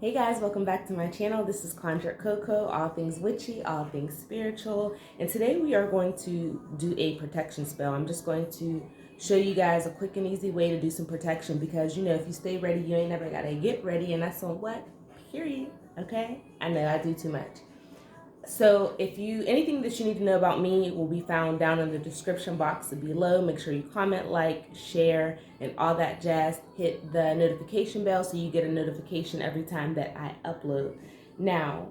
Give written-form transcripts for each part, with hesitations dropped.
Hey guys, welcome back to my channel. This is Conjured Coco, all things witchy, all things spiritual. And today we are going to do a protection spell. I'm just going to show you guys a quick and easy way to do some protection because, you know, if you stay ready, you ain't never gotta get ready. And that's on what? Period. Okay? I know I do too much. So if anything that you need to know about me will be found down in the description box below. Make sure you comment, like, share, and all that jazz. Hit the notification bell so you get a notification every time that I upload. Now,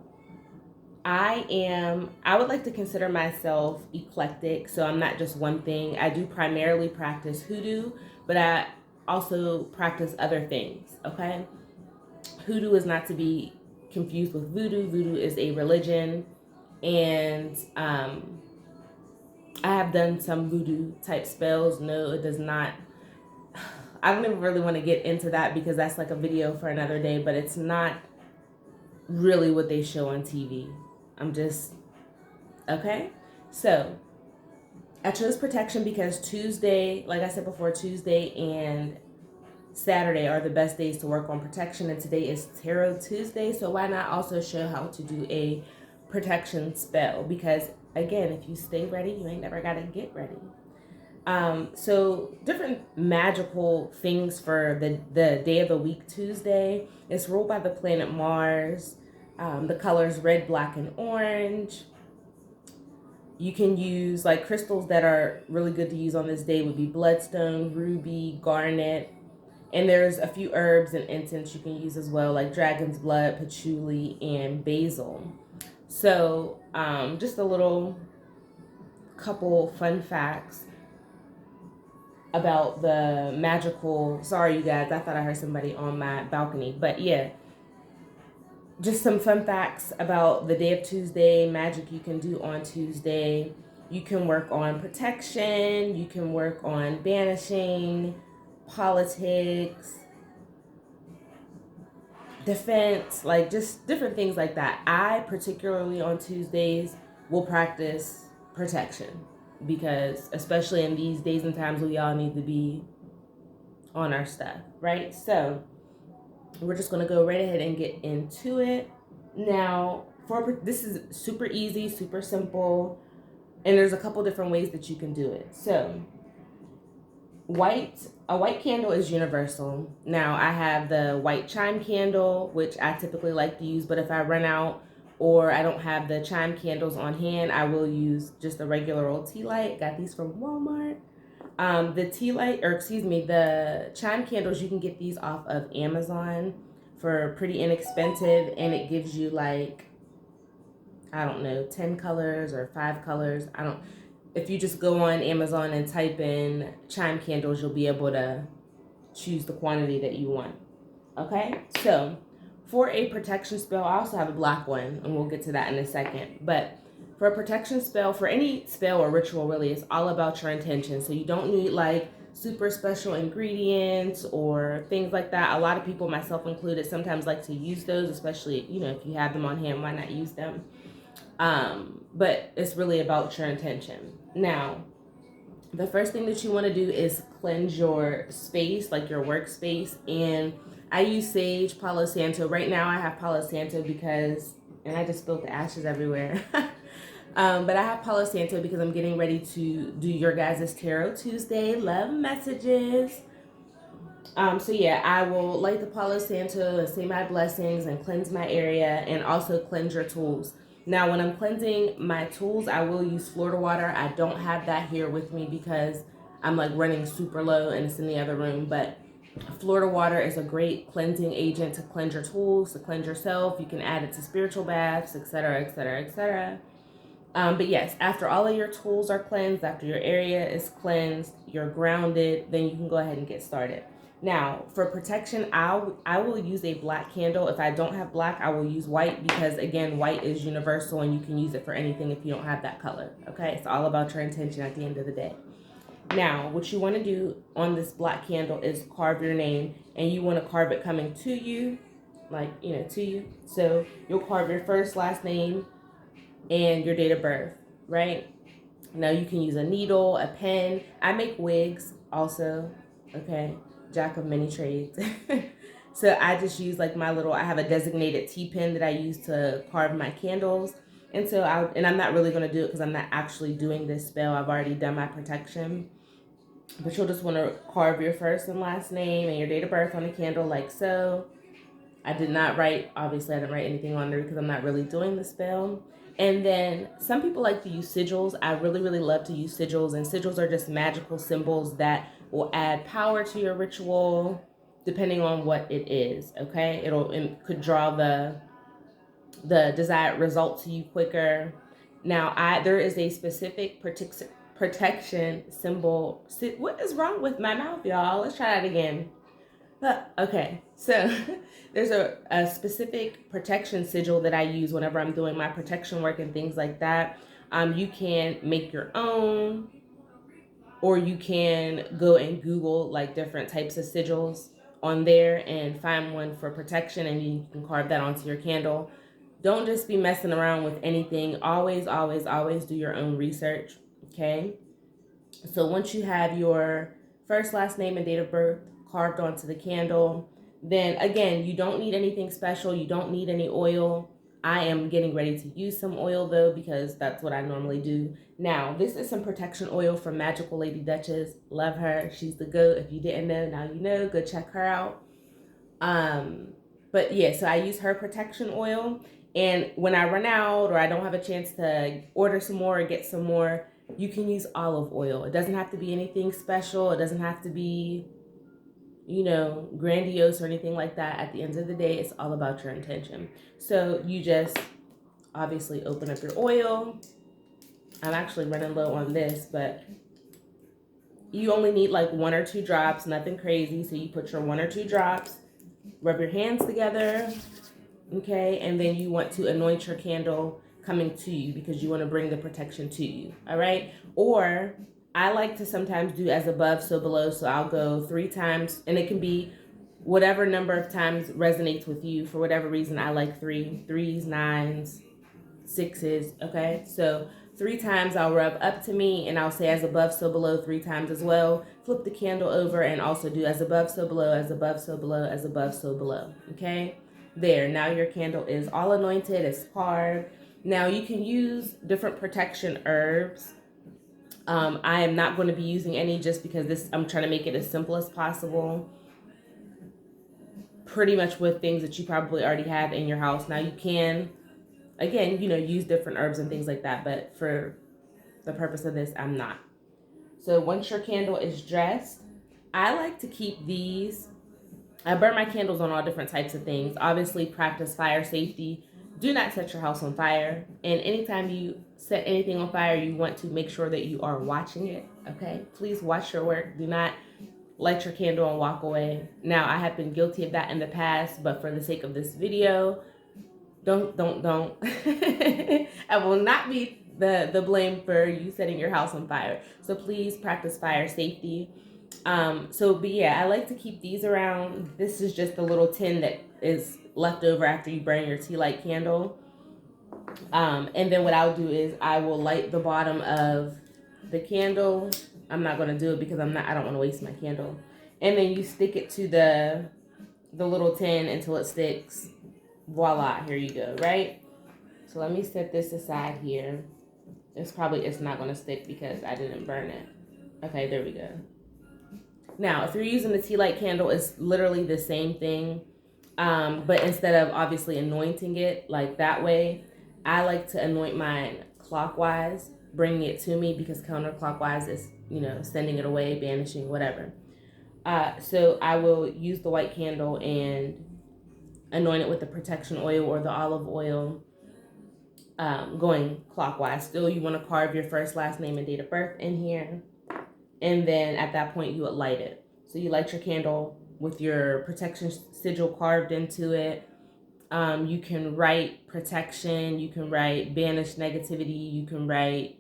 I would like to consider myself eclectic, so I'm not just one thing. I do primarily practice hoodoo, but I also practice other things, okay? Hoodoo is not to be confused with voodoo. Voodoo is a religion, and I have done some voodoo type spells. No, it does not. I don't even really want to get into that because that's like a video for another day, but it's not really what they show on TV. I'm just, okay? So, I chose protection because Tuesday, like I said before, Tuesday and Saturday are the best days to work on protection, and today is Tarot Tuesday, so why not also show how to do a protection spell? Because again, if you stay ready, you ain't never gotta get ready. So different magical things for the day of the week, Tuesday. It's ruled by the planet Mars. The colors red, black, and orange. You can use like crystals that are really good to use on this day would be bloodstone, ruby, garnet, and there's a few herbs and incense you can use as well, like dragon's blood, patchouli, and basil. So just a little couple fun facts about the magical, sorry you guys, I thought I heard somebody on my balcony, but yeah, just some fun facts about the day of Tuesday, magic you can do on Tuesday. You can work on protection, you can work on banishing, politics, defense, like just different things like that. I particularly on Tuesdays will practice protection because especially in these days and times we all need to be on our stuff, right? So we're just going to go right ahead and get into it. Now, this is super easy, super simple, and there's a couple different ways that you can do it. So a white candle is universal. Now I have the white chime candle, which I typically like to use, but if I run out or I don't have the chime candles on hand, I will use just a regular old tea light. Got these from Walmart. The chime candles, you can get these off of Amazon for pretty inexpensive, and it gives you like, I don't know, 10 colors or 5 colors. If you just go on Amazon and type in chime candles, you'll be able to choose the quantity that you want. Okay, so for a protection spell, I also have a black one, and we'll get to that in a second. But for a protection spell, for any spell or ritual, really, it's all about your intention. So you don't need like super special ingredients or things like that. A lot of people, myself included, sometimes like to use those, especially, you know, if you have them on hand, why not use them? But it's really about your intention. Now, the first thing that you want to do is cleanse your space, like your workspace. And I use sage, Palo Santo. Right now I have Palo Santo because, and I just spilled the ashes everywhere. But I have Palo Santo because I'm getting ready to do your guys' Tarot Tuesday love messages. So yeah, I will light the Palo Santo and say my blessings and cleanse my area and also cleanse your tools. Now, when I'm cleansing my tools, I will use Florida water. I don't have that here with me because I'm like running super low and it's in the other room. But Florida water is a great cleansing agent to cleanse your tools, to cleanse yourself. You can add it to spiritual baths, etc., etc., etc. But yes, after all of your tools are cleansed, after your area is cleansed, you're grounded, then you can go ahead and get started. Now, for protection, I will use a black candle. If I don't have black, I will use white because, again, white is universal and you can use it for anything if you don't have that color, okay? It's all about your intention at the end of the day. Now, what you want to do on this black candle is carve your name, and you want to carve it coming to you, like, you know, to you. So you'll carve your first, last name, and your date of birth, right? Now you can use a needle, a pen. I make wigs also, okay? Jack of many trades. So I just use like my little, I have a designated T-pen that I use to carve my candles. And so I'm not really going to do it because I'm not actually doing this spell. I've already done my protection. But you'll just want to carve your first and last name and your date of birth on the candle like so. I did not write, obviously I didn't write anything on there because I'm not really doing the spell. And then some people like to use sigils. I really, really love to use sigils. And sigils are just magical symbols that will add power to your ritual depending on what it is, okay? It could draw the desired result to you quicker. Now, there is a specific protection symbol. What is wrong with my mouth, y'all? Let's try that again. Okay, so there's a specific protection sigil that I use whenever I'm doing my protection work and things like that. You can make your own, or you can go and Google like different types of sigils on there and find one for protection, and you can carve that onto your candle. Don't just be messing around with anything. Always, always, always do your own research, okay? So once you have your first, last name, and date of birth carved onto the candle, then again, you don't need anything special. You don't need any oil. I am getting ready to use some oil though, because that's what I normally do. Now, this is some protection oil from Magical Lady Duchess. Love her. She's the GOAT. If you didn't know, now you know. Go check her out. But yeah, so I use her protection oil. And when I run out or I don't have a chance to order some more or get some more, you can use olive oil. It doesn't have to be anything special. It doesn't have to be, grandiose or anything like that. At the end of the day, it's all about your intention. So you just obviously open up your oil. I'm actually running low on this, but you only need like 1 or 2 drops, nothing crazy. So you put your 1 or 2 drops, rub your hands together, okay? And then you want to anoint your candle coming to you because you want to bring the protection to you, all right? Or I like to sometimes do as above, so below. So I'll go 3 times, and it can be whatever number of times resonates with you. For whatever reason, I like 3, 3s, 9s, 6s, okay? So 3 times I'll rub up to me, and I'll say as above, so below 3 times as well. Flip the candle over and also do as above, so below, as above, so below, as above, so below, okay? There, now your candle is all anointed, it's carved. Now you can use different protection herbs. I am not going to be using any just because I'm trying to make it as simple as possible. Pretty much with things that you probably already have in your house. Now you can, again, use different herbs and things like that, but for the purpose of this, I'm not. So once your candle is dressed, I like to keep these. I burn my candles on all different types of things. Obviously, practice fire safety. Do not set your house on fire. And anytime you set anything on fire, you want to make sure that you are watching it, okay? Please watch your work. Do not light your candle and walk away. Now, I have been guilty of that in the past, but for the sake of this video, don't. I will not be the blame for you setting your house on fire. So please practice fire safety. But yeah, I like to keep these around. This is just a little tin that is left over after you burn your tea light candle. And then what I'll do is I will light the bottom of the candle. I'm not going to do it because I don't want to waste my candle. And then you stick it to the little tin until it sticks. Voila, here you go, right? So let me set this aside here. It's not going to stick because I didn't burn it. Okay, there we go. Now, if you're using the tea light candle, it's literally the same thing. But instead of obviously anointing it like that way, I like to anoint mine clockwise, bringing it to me, because counterclockwise is, sending it away, banishing, whatever. So I will use the white candle and anoint it with the protection oil or the olive oil, going clockwise. Still, you want to carve your first, last name, and date of birth in here. And then at that point, you would light it. So you light your candle with your protection sigil carved into it. You can write protection. You can write banish negativity. You can write,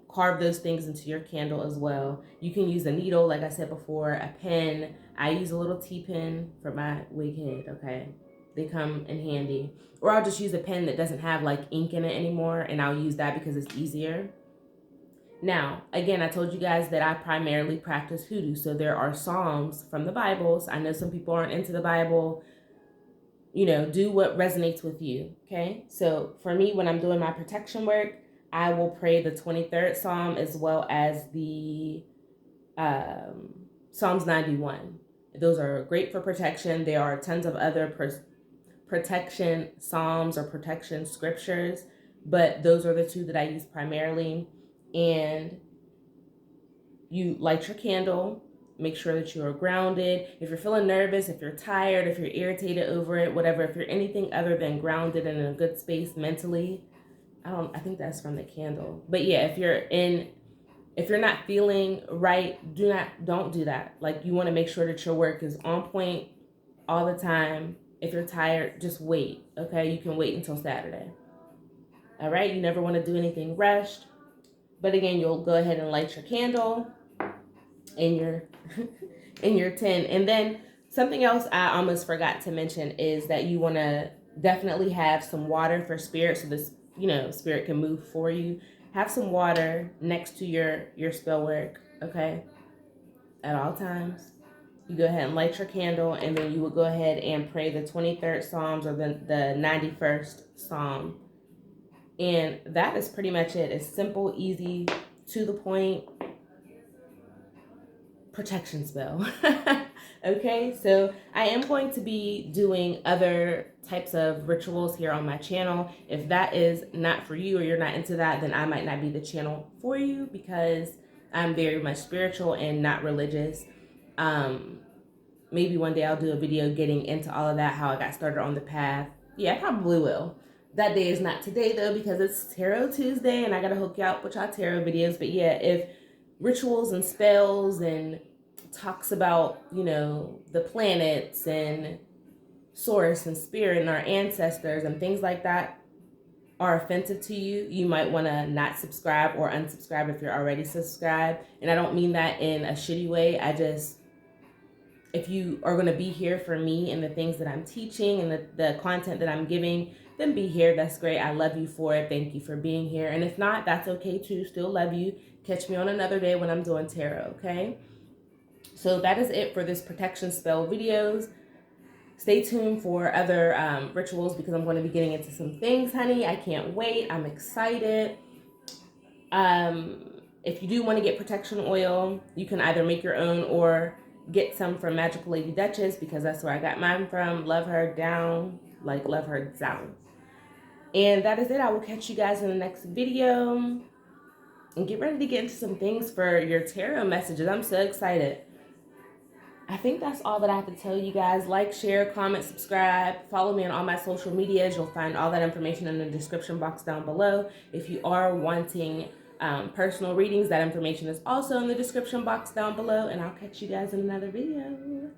carve those things into your candle as well. You can use a needle, like I said before, a pen. I use a little T-pen for my wig head, okay? They come in handy. Or I'll just use a pen that doesn't have like ink in it anymore, and I'll use that because it's easier. Now, again, I told you guys that I primarily practice hoodoo. So there are Psalms from the Bibles. I know some people aren't into the Bible. You know, do what resonates with you. Okay. So for me, when I'm doing my protection work, I will pray the 23rd Psalm as well as the Psalms 91. Those are great for protection. There are tons of other protection Psalms or protection scriptures, but those are the two that I use primarily. And you light your candle, make sure that you are grounded. If you're feeling nervous, if you're tired, if you're irritated over it, whatever, if you're anything other than grounded and in a good space mentally, I think that's from the candle. But yeah, if you're not feeling right, don't do that. Like, you want to make sure that your work is on point all the time. If you're tired, just wait. Okay, you can wait until Saturday. All right, you never want to do anything rushed. But again, you'll go ahead and light your candle in your in your tin. And then something else I almost forgot to mention is that you want to definitely have some water for spirit, so this, you know, spirit can move for you. Have some water next to your spell work, okay, at all times. You go ahead and light your candle, and then you will go ahead and pray the 23rd Psalms or the 91st Psalm. And that is pretty much it. It's simple, easy, to the point protection spell. Okay, so I am going to be doing other types of rituals here on my channel. If that is not for you or you're not into that, then I might not be the channel for you, because I'm very much spiritual and not religious. Maybe one day I'll do a video getting into all of that, how I got started on the path. Yeah, I probably will. That day is not today though, because it's Tarot Tuesday and I gotta hook you up with y'all tarot videos. But yeah, if rituals and spells and talks about, you know, the planets and source and spirit and our ancestors and things like that are offensive to you, you might want to not subscribe or unsubscribe if you're already subscribed. And I don't mean that in a shitty way. If you are going to be here for me and the things that I'm teaching and the content that I'm giving, then be here. That's great. I love you for it. Thank you for being here. And if not, that's okay too. Still love you. Catch me on another day when I'm doing tarot, okay? So that is it for this protection spell videos. Stay tuned for other rituals, because I'm going to be getting into some things, honey. I can't wait. I'm excited. If you do want to get protection oil, you can either make your own or get some from Magical Lady Duchess, because that's where I got mine from. Love her down, like love her down. And that is it. I will catch you guys in the next video. And get ready to get into some things for your tarot messages. I'm so excited. I think that's all that I have to tell you guys. Like, share, comment, subscribe. Follow me on all my social medias. You'll find all that information in the description box down below. If you are wanting personal readings, that information is also in the description box down below. And I'll catch you guys in another video.